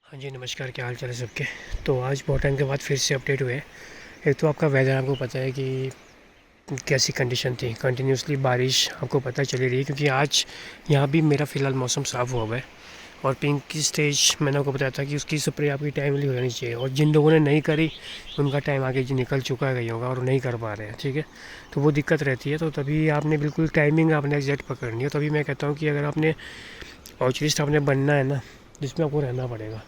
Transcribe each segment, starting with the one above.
हाँ जी, नमस्कार। क्या हाल चाल है सबके। तो आज बहुत टाइम के बाद फिर से अपडेट हुए। एक तो आपका वेदर आपको पता है कि कैसी कंडीशन थी, कंटिन्यूसली बारिश आपको पता चली रही है, क्योंकि आज यहाँ भी मेरा फ़िलहाल मौसम साफ़ हुआ हुआ है। और पिंक की स्टेज मैंने आपको बताया था कि उसकी स्प्रे आपकी टाइमली हो जानी चाहिए, और जिन लोगों ने नहीं करी उनका टाइम आगे जी निकल चुका है कहीं होगा और नहीं कर पा रहे हैं, ठीक है। तो वो दिक्कत रहती है। तो तभी आपने बिल्कुल टाइमिंग आपने एग्जैक्ट पकड़नी है। तभी मैं कहता हूँ कि अगर आपने ऑर्चरिस्ट आपने बनना है ना, जिसमें आपको रहना पड़ेगा,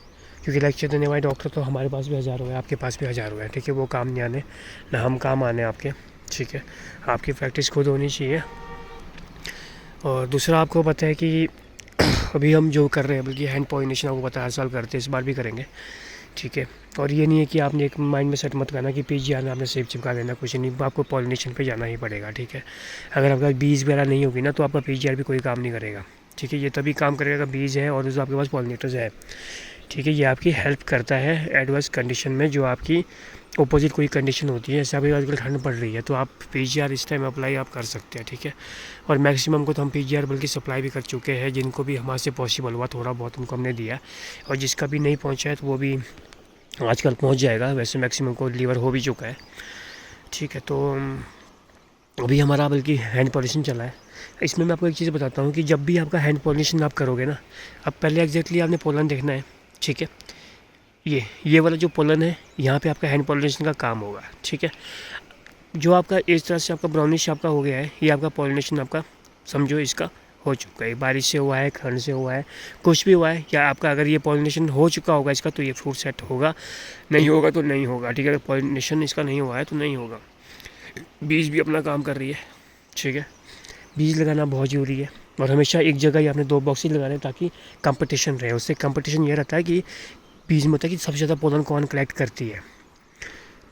क्योंकि लेक्चर देने वाले डॉक्टर तो हमारे पास भी हज़ारों है, आपके पास भी हज़ारों है, ठीक है। वो काम नहीं आने, ना हम काम आने आपके, ठीक है। आपकी प्रैक्टिस खुद होनी चाहिए। और दूसरा आपको पता है कि अभी हम जो कर रहे हैं, बल्कि हैंड पॉलिनेशन आपको पता है हर साल करते हैं, इस बार भी करेंगे, ठीक है। और ये नहीं है कि आपने एक माइंड में सेट मत करना कि पीजीआर में आपने सेब चिपका देना, कुछ नहीं, आपको पॉलिनेशन पे जाना ही पड़ेगा, ठीक है। अगर आपका बीज वगैरह नहीं होगी ना, तो आपका पीजीआर भी कोई काम नहीं करेगा, ठीक है। ये तभी काम करेगा बीज है और जो आपके पास पॉलिनेटर्स है, ठीक है। ये आपकी हेल्प करता है एडवर्स कंडीशन में, जो आपकी अपोजिट कोई कंडीशन होती है। जैसे अभी आजकल ठंड पड़ रही है, तो आप पीजीआर इस टाइम अप्लाई आप कर सकते हैं, ठीक है। और मैक्सिमम को तो हम पीजीआर बल्कि सप्लाई भी कर चुके हैं, जिनको भी हमारे से पॉसिबल हुआ थोड़ा बहुत उनको हमने दिया। और जिसका भी नहीं पहुंचा है तो वो भी आजकल पहुंच जाएगा। वैसे मैक्सिमम को डिलीवर हो भी चुका है, ठीक है। तो अभी हमारा बल्कि हैंड पॉलिशिंग चला है। इसमें मैं आपको एक चीज़ बताता हूँ कि जब भी आपका हैंड पॉलिशिंग आप करोगे ना, अब पहले एग्जैक्टली आपने पोलन देखना है, ठीक है। ये वाला जो पोलन है, यहाँ पे आपका हैंड पॉलिनेशन का काम होगा, ठीक है। जो आपका इस तरह से आपका ब्राउनिश आपका हो गया है, ये आपका पॉलिनेशन आपका समझो इसका हो चुका है। बारिश से हुआ है, ठंड से हुआ है, कुछ भी हुआ है, या आपका अगर ये पॉलिनेशन हो चुका होगा इसका, तो ये फ्रूट सेट होगा, नहीं होगा तो नहीं होगा, ठीक है। अगर पॉलिनेशन इसका नहीं हुआ है तो नहीं होगा। बीज भी अपना काम कर रही है, ठीक है। बीज लगाना बहुत ज़रूरी है, और हमेशा एक जगह ही आपने 2 बॉक्स ही लगाने, ताकि कंपटीशन रहे। उससे कंपटीशन ये रहता है कि बीज में होता है कि सबसे ज़्यादा पोलन कौन कलेक्ट करती है,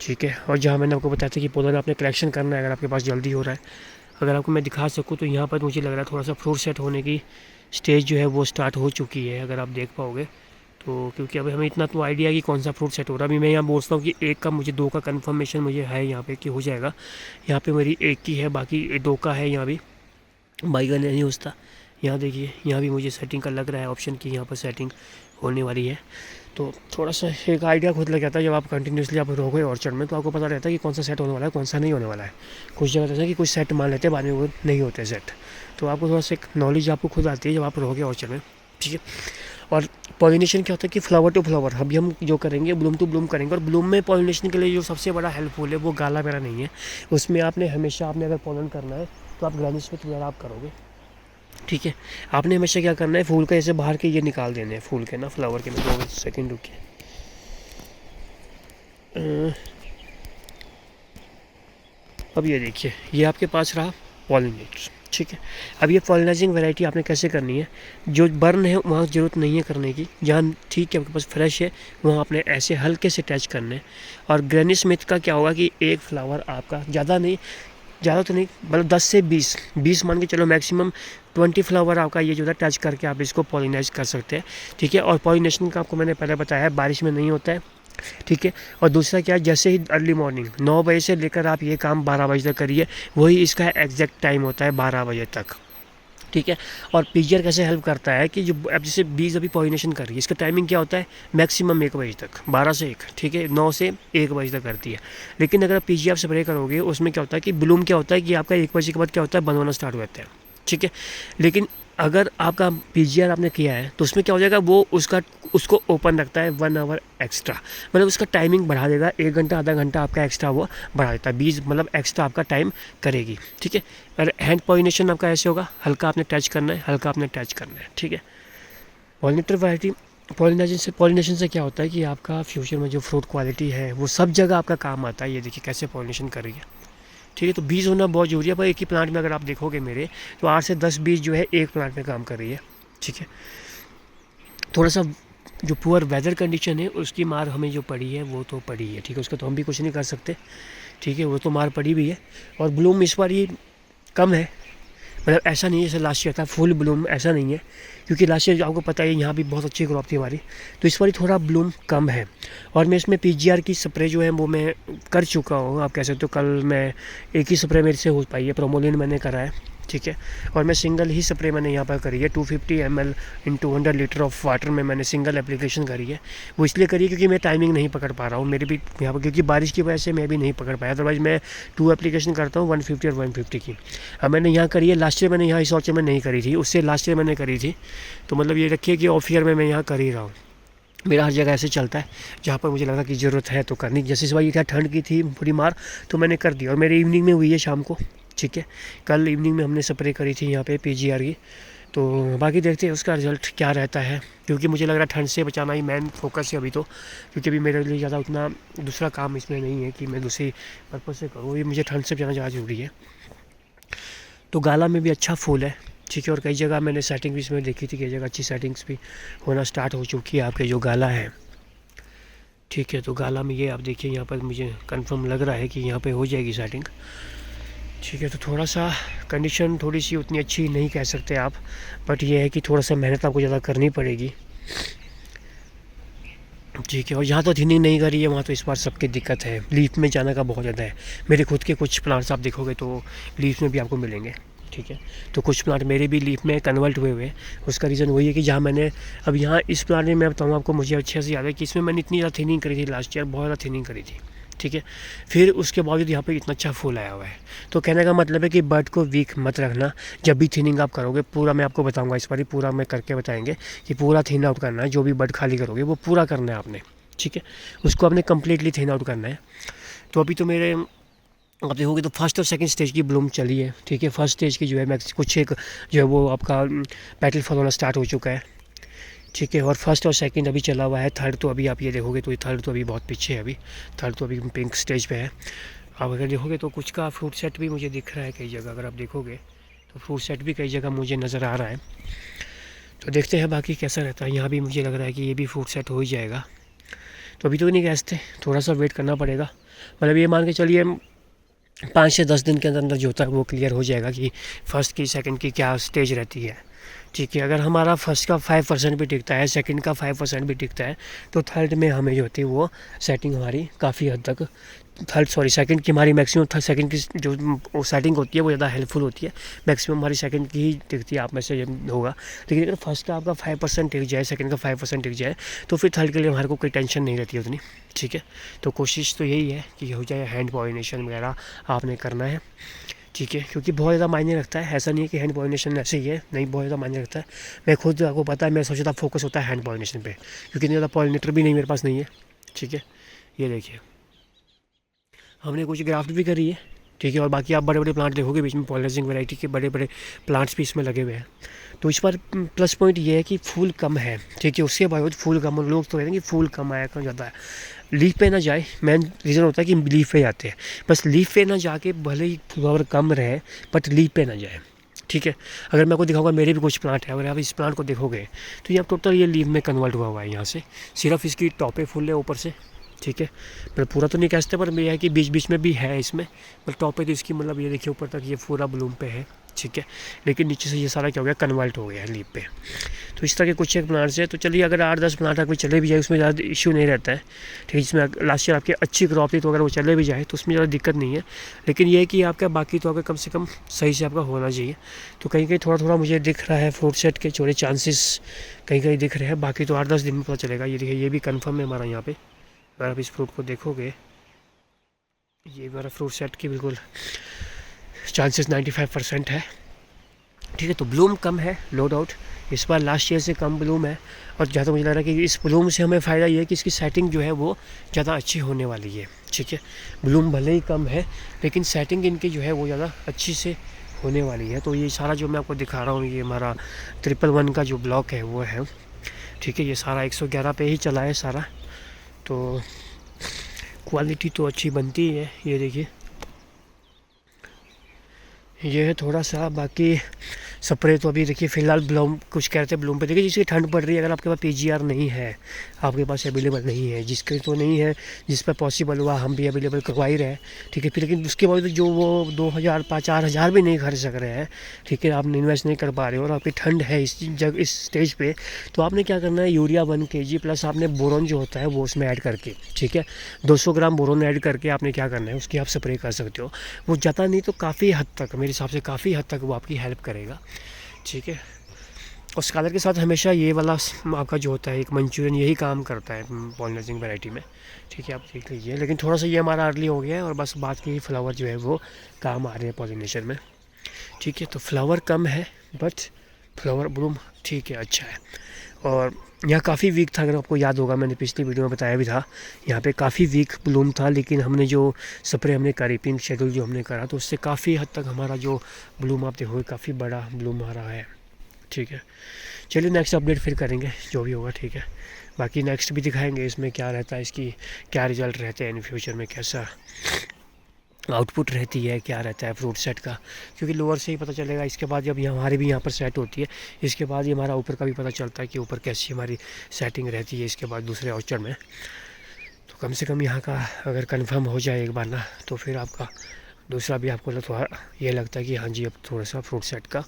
ठीक है। और जहाँ मैंने आपको बताया था कि पोलन आपने कलेक्शन करना है, अगर आपके पास जल्दी हो रहा है, अगर आपको मैं दिखा सकूँ तो यहाँ पर मुझे लग रहा है थोड़ा सा फ्रूट सेट होने की स्टेज जो है वो स्टार्ट हो चुकी है, अगर आप देख पाओगे तो। क्योंकि अभी हमें इतना तो आइडिया है कि कौन सा फ्रूट सेट हो रहा है। अभी मैं यहाँ बोलता हूँ कि एक का मुझे 2 का कन्फर्मेशन मुझे है यहाँ पे कि हो जाएगा। यहाँ पे मेरी एक की है, बाकी 2 का है। यहाँ भी बाइगन नहीं उछता। यहाँ देखिए, यहाँ भी मुझे सेटिंग का लग रहा है ऑप्शन कि यहाँ पर सेटिंग होने वाली है। तो थोड़ा सा एक आइडिया खुद लग जाता है। जब आप कंटिन्यूसली आप रहोगे ऑर्चर्ड में, तो आपको पता रहता है कि कौन सा सेट होने वाला है, कौन सा नहीं होने वाला है। कुछ जगह ऐसा है कि कुछ सेट मान लेते हैं, बाद में वो नहीं होते सेट। तो आपको थोड़ा सा एक नॉलेज आपको खुद आती है जब आप रहोगे ऑर्चर्ड में, ठीक है। और पॉलिनेशन क्या होता है कि फ्लावर टू फ्लावर अभी हम जो करेंगे, ब्लूम टू ब्लूम करेंगे। और ब्लूम में पॉलिनेशन के लिए जो सबसे बड़ा हेल्पफुल है वो गाला मेरा नहीं है। उसमें आपने हमेशा आपने अगर पॉलन करना है तो आप ग्रेनिश में वगैरह आप करोगे, ठीक है। आपने हमेशा क्या करना है, फूल का ऐसे बाहर के ये निकाल देने हैं, फूल के ना, फ्लावर के। मैं 2 सेकेंड रुकिए। अब ये देखिए, ये आपके पास रहा पॉलिनेट, ठीक है। अब ये पॉलिनाइजिंग वैरायटी आपने कैसे करनी है, जो बर्न है वहाँ ज़रूरत नहीं है करने की, जहाँ ठीक है आपके पास फ्रेश है वहाँ आपने ऐसे हल्के से टच करने हैं। और ग्रैनी स्मिथ का क्या होगा कि एक फ्लावर आपका ज़्यादा नहीं, ज़्यादा तो नहीं, मतलब 10 से 20 मान के चलो, मैक्सिमम 20 फ्लावर आपका ये जो है टच करके आप इसको पॉलिनाइज कर सकते हैं, ठीक है। और पॉलिनेशन का आपको मैंने पहले बताया है, बारिश में नहीं होता है, ठीक है। और दूसरा क्या है, जैसे ही अर्ली मॉर्निंग 9 बजे से लेकर आप ये काम 12 बजे तक करिए, वही इसका एग्जैक्ट टाइम होता है 12 बजे तक, ठीक है। और पीजीआर कैसे हेल्प करता है कि जो अब जैसे बीज अभी पॉलिनेशन कर रही है, इसका टाइमिंग क्या होता है, मैक्सिमम 1 बजे तक, 12 से 1, ठीक है, 9 से 1 बजे तक करती है। लेकिन अगर आप पीजीआर स्प्रे करोगे, उसमें क्या होता है कि ब्लूम क्या होता है कि आपका 1 बजे के बाद क्या होता है, बंद होना स्टार्ट हो जाता है, ठीक है। लेकिन अगर आपका पीजीआर आपने किया है तो उसमें क्या हो जाएगा, वो उसको ओपन रखता है 1 आवर एक्स्ट्रा, मतलब उसका टाइमिंग बढ़ा देगा, 1 घंटा आधा घंटा आपका एक्स्ट्रा वो बढ़ा देता है, 20 मतलब एक्स्ट्रा आपका टाइम करेगी, ठीक है। और हैंड पॉलिनेशन आपका ऐसे होगा, हल्का आपने टच करना है, हल्का आपने टच करना है, ठीक है। पॉलिनेटर वैरायटी पॉलिनेशन से क्या होता है कि आपका फ्यूचर में जो फ्रूट क्वालिटी है वो सब जगह आपका काम आता है। ये देखिए कैसे पॉलिनेशन कर रही है, ठीक है। तो बीज होना बहुत ज़रूरी है। पर एक ही प्लांट में अगर आप देखोगे मेरे, तो 8 से 10 बीज जो है एक प्लांट में काम कर रही है, ठीक है। थोड़ा सा जो पुअर वेदर कंडीशन है उसकी मार हमें जो पड़ी है वो तो पड़ी है, ठीक है, उसका तो हम भी कुछ नहीं कर सकते, ठीक है, वो तो मार पड़ी भी है। और ब्लूम इस बार ये कम है, मतलब ऐसा नहीं है जैसे लास्ट ईयर था फुल ब्लूम, ऐसा नहीं है। क्योंकि लास्ट ईयर आपको पता है यहाँ भी बहुत अच्छी क्रॉप थी हमारी, तो इस बार थोड़ा ब्लूम कम है। और मैं इसमें पीजीआर की स्प्रे जो है वो मैं कर चुका हूँ, आप कह सकते हो। कल मैं एक ही स्प्रे मेरे से हो पाई है, प्रोमोलिन मैंने करा है, ठीक है। और मैं सिंगल ही स्प्रे मैंने यहाँ पर करी है, 250 ml in 200 litre of water में मैंने सिंगल एप्लीकेशन करी है। वो इसलिए करी है क्योंकि मैं टाइमिंग नहीं पकड़ पा रहा हूँ, मेरे भी यहाँ पर क्योंकि बारिश की वजह से मैं भी नहीं पकड़ पाया, अदरवाइज़ मैं 2 एप्लीकेशन करता हूँ 150 और 150 की। अब मैंने यहाँ करी है, लास्ट ईयर मैंने यहाँ इस ऑर्चर में नहीं करी थी, उससे लास्ट ईयर मैंने करी थी। तो मतलब ये रखिए कि ऑफ ईयर में मैं यहाँ कर ही रहा हूँ। मेरा हर जगह ऐसे चलता है, जहाँ पर मुझे लगा कि ज़रूरत है तो करनी। जैसे इस बार ये क्या ठंड की थी पूरी मार, तो मैंने कर दी। और मेरी इवनिंग में हुई है शाम को, ठीक है। कल इवनिंग में हमने स्प्रे करी थी यहाँ पे PGR की। तो बाकी देखते हैं उसका रिज़ल्ट क्या रहता है, क्योंकि मुझे लग रहा है ठंड से बचाना ही मेन फोकस है अभी तो। क्योंकि अभी मेरे लिए ज़्यादा उतना दूसरा काम इसमें नहीं है कि मैं दूसरी पर्पज़ से करूँ, अभी मुझे ठंड से बचाना ज़्यादा ज़रूरी है। तो गाला में भी अच्छा फूल है, ठीक है। और कई जगह मैंने सेटिंग भी इसमें देखी थी, कई जगह अच्छी सेटिंग्स भी होना स्टार्ट हो चुकी है आपके जो गाला है, ठीक है। तो गाला में ये आप देखिए, यहाँ पर मुझे कंफर्म लग रहा है कि यहाँ पे हो जाएगी सेटिंग, ठीक है। तो थोड़ा सा कंडीशन थोड़ी सी उतनी अच्छी नहीं कह सकते आप, बट ये है कि थोड़ा सा मेहनत आपको ज़्यादा करनी पड़ेगी, ठीक है। और जहाँ तो थिनिंग नहीं करी है वहाँ तो इस बार सबकी दिक्कत है, लीफ में जाने का बहुत ज़्यादा है। मेरे खुद के कुछ प्लांट्स आप देखोगे तो लीफ में भी आपको मिलेंगे, ठीक है। तो कुछ प्लांट मेरे भी लीफ में कन्वर्ट हुए हैं। उसका रीज़न वही है कि जहाँ मैंने अब यहाँ इस प्लांट में मैं बताऊँ आपको, मुझे अच्छे से याद है कि इसमें मैंने इतनी ज़्यादा थिनिंग करी थी लास्ट ईयर, बहुत ज़्यादा थिनिंग करी थी, ठीक है। फिर उसके बावजूद यहाँ पे इतना अच्छा फूल आया हुआ है। तो कहने का मतलब है कि बर्ड को वीक मत रखना, जब भी थिनिंग आप करोगे पूरा मैं आपको बताऊँगा, इस बार ही पूरा मैं करके बताएंगे कि पूरा थिन आउट करना है। जो भी बर्ड खाली करोगे वो पूरा करना है आपने, ठीक है। उसको आपने कम्प्लीटली थिन आउट करना है। तो अभी तो मेरे आप देखोगे तो फर्स्ट और सेकंड स्टेज की ब्लूम चली है, ठीक है। फर्स्ट स्टेज की जो है मैक्स कुछ एक जो है वो आपका पेटल फॉल होना स्टार्ट हो चुका है, ठीक है। और फर्स्ट और सेकंड अभी चला हुआ है, थर्ड तो अभी आप ये देखोगे तो थर्ड तो अभी बहुत पीछे है, अभी थर्ड तो अभी पिंक स्टेज पे है। आप अगर देखोगे तो कुछ का फ्रूट सेट भी मुझे दिख रहा है कई जगह, अगर आप देखोगे तो फ्रूट सेट भी कई जगह मुझे नज़र आ रहा है। तो देखते हैं बाकी कैसा रहता है। यहाँ भी मुझे लग रहा है कि ये भी फ्रूट सेट हो ही जाएगा। तो अभी तो नहीं कह सकते, थोड़ा सा वेट करना पड़ेगा। मतलब ये मान के चलिए 5 से 10 दिन के अंदर अंदर जो होता है वो क्लियर हो जाएगा कि फ़र्स्ट की सेकंड की क्या स्टेज रहती है, ठीक है। अगर हमारा फर्स्ट का 5% भी टिकता है, सेकंड का 5% भी टिकता है, तो थर्ड में हमें जो होती है वो सेटिंग हमारी काफ़ी हद तक सेकंड की हमारी मैक्सिमम सेकंड की जो सेटिंग होती है वो ज़्यादा हेल्पफुल होती है। मैक्सिमम हमारी सेकंड की ही टिकती है, आप में से ये होगा। लेकिन अगर फर्स्ट का आपका 5% टिक जाए, सेकंड का 5% टिक जाए, तो फिर थर्ड के लिए हमारे को कोई टेंशन नहीं रहती उतनी, ठीक है। तो कोशिश तो यही है कि हो जाए, हैंड पॉलिनेशन वगैरह आपने करना है, ठीक है। क्योंकि बहुत ज़्यादा मायने रखता है, ऐसा नहीं है कि हैंड पॉलिनेशन ऐसे ही है, नहीं, बहुत ज़्यादा मायने रखता है। मैं खुद आपको पता है, मैं सबसे ज़्यादा फोकस होता है हैंड पॉलिनेशन पे, क्योंकि इतना ज़्यादा पॉलिनेटर भी नहीं मेरे पास नहीं है, ठीक है। ये देखिए हमने कुछ ग्राफ्ट भी करी है, ठीक है। और बाकी आप बड़े बड़े प्लांट देखोगे बीच में पॉलिनेशिंग वैरायटी के बड़े बड़े प्लांट्स भी इसमें लगे हुए हैं। तो इस बार प्लस पॉइंट ये है कि फूल कम है, ठीक है। उसके बावजूद फूल कम, लोग तो कहते हैं कि फूल कम आया, कम ज़्यादा है। लीफ पे ना जाए, मेन रीज़न होता है कि लीफ पे जाते हैं, बस लीफ पे ना जाके भले ही फ्लावर कम रहे बट लीफ पे ना जाए, ठीक है। अगर मैं आपको दिखाऊंगा, मेरे भी कुछ प्लांट है, अगर आप इस प्लांट को देखोगे तो ये टोटल ये लीफ में कन्वर्ट हुआ हुआ है यहाँ से, सिर्फ इसकी टॉपे फूल है ऊपर से, ठीक है। पर पूरा तो नहीं कह सकते, पर ये है कि बीच बीच में भी है इसमें, पर टॉप पे तो इसकी मतलब ये देखिए ऊपर तक ये पूरा ब्लूम पे है, ठीक है। लेकिन नीचे से ये सारा क्या हो गया, कन्वर्ट हो गया है लीफ पे। तो इस तरह के कुछ एक प्लांट्स है। तो चलिए अगर 8-10 प्लांट अगर चले भी जाए उसमें ज़्यादा इशू नहीं रहता है, ठीक है। जिसमें लास्ट ईयर आपकी अच्छी क्रॉप थी तो अगर वो चले भी जाए तो उसमें ज़्यादा दिक्कत नहीं है। लेकिन ये है कि आपका बाकी तो अगर कम से कम सही से आपका होना चाहिए। तो कहीं कहीं थोड़ा थोड़ा मुझे दिख रहा है फ्रूट सेट के थोड़े चांसेस कहीं कहीं दिख रहे हैं, बाकी तो 8-10 दिन में पता चलेगा। ये देखिए ये भी कन्फर्म है हमारा यहाँ पे, अगर आप इस फ्रूट को देखोगे, ये हमारा फ्रूट सेट की बिल्कुल चांसेस 95% है, ठीक है। तो ब्लूम कम है नो डाउट, इस बार लास्ट ईयर से कम ब्लूम है। और जहाँ तक मुझे लग रहा है कि इस ब्लूम से हमें फ़ायदा ये है कि इसकी सेटिंग जो है वो ज़्यादा अच्छी होने वाली है, ठीक है। ब्लूम भले ही कम है लेकिन सेटिंग इनकी जो है वो ज़्यादा अच्छी से होने वाली है। तो ये सारा जो मैं आपको दिखा रहा हूँ, ये हमारा 111 का जो ब्लॉक है वो है, ठीक है। ये सारा 111 पे ही चला है सारा, तो क्वालिटी तो अच्छी बनती है। ये देखिए ये है थोड़ा सा, बाकी स्प्रे तो अभी देखिए फ़िलहाल ब्लूम कुछ कह रहे थे ब्लूम पे, देखिए जिसकी ठंड पड़ रही है, अगर आपके पास पीजीआर नहीं है, आपके पास अवेलेबल नहीं है, जिसके तो नहीं है, जिस पर पॉसिबल हुआ हम भी अवेलेबल करवा ही रहे हैं, ठीक है। फिर लेकिन उसके बाद जो वो 2000 4,000 भी नहीं खर्च सक रहे हैं, ठीक है, आप इन्वेस्ट नहीं कर पा रहे हो और आपकी ठंड है इस स्टेज पे, तो आपने क्या करना है, यूरिया 1 kg प्लस आपने बोरोन जो होता है वो उसमें ऐड करके, ठीक है, 200 ग्राम बोरोन ऐड करके आपने क्या करना है, उसकी आप स्प्रे कर सकते हो। वो ज़्यादा नहीं तो काफ़ी हद तक, मेरे हिसाब से काफ़ी हद तक वो आपकी हेल्प करेगा, ठीक है। और स्कॉलर के साथ हमेशा ये वाला आपका जो होता है एक मंचूरियन यही काम करता है पॉलिनेजिंग वैरायटी में, ठीक है, आप देख लीजिए। लेकिन थोड़ा सा ये हमारा अर्ली हो गया है और बस बात की फ्लावर जो है वो काम आ रहे हैं पॉलिनेशन में, ठीक है। तो फ्लावर कम है बट फ्लावर ब्लूम ठीक है, अच्छा है। और यहाँ काफ़ी वीक था, अगर आपको याद होगा मैंने पिछली वीडियो में बताया भी था, यहाँ पे काफ़ी वीक ब्लूम था, लेकिन हमने जो स्प्रे हमने करी, पिंक शेड्यूल जो हमने करा, तो उससे काफ़ी हद तक हमारा जो ब्लूम आप देखोगे काफ़ी बड़ा ब्लूम आ रहा है, ठीक है। चलिए नेक्स्ट अपडेट फिर करेंगे जो भी होगा, ठीक है। बाकी नेक्स्ट भी दिखाएंगे इसमें क्या रहता है, इसकी क्या रिज़ल्ट रहते हैं इन फ्यूचर में, कैसा आउटपुट रहती है, क्या रहता है फ्रूट सेट का, क्योंकि लोअर से ही पता चलेगा। इसके बाद जब हमारी भी यहाँ पर सेट होती है, इसके बाद ही हमारा ऊपर का भी पता चलता है कि ऊपर कैसी हमारी सेटिंग रहती है इसके बाद दूसरे ऑर्चर्ड में। तो कम से कम यहाँ का अगर कंफर्म हो जाए एक बार ना, तो फिर आपका दूसरा भी आपको थोड़ा ये लगता है कि हाँ जी अब थोड़ा सा फ्रूट सेट का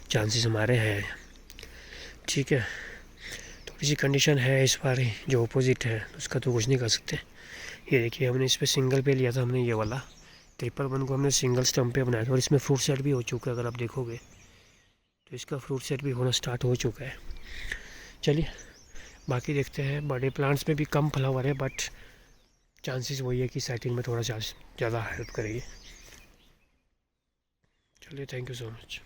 चांसेस हमारे हैं, ठीक है। थोड़ी सी कंडीशन है इस बार जो अपोजिट है उसका तो कुछ नहीं कर सकते। ये देखिए हमने इस पर सिंगल पे लिया था, हमने ये वाला 111 को हमने सिंगल स्टम्प पे बनाया था और इसमें फ्रूट सेट भी हो चुका है, अगर आप देखोगे तो इसका फ्रूट सेट भी होना स्टार्ट हो चुका है। चलिए बाकी देखते हैं, बड़े प्लांट्स में भी कम फ्लावर है बट चांसेस वही है कि सेटिंग में थोड़ा ज़्यादा हेल्प करेगी। चलिए थैंक यू सो मच।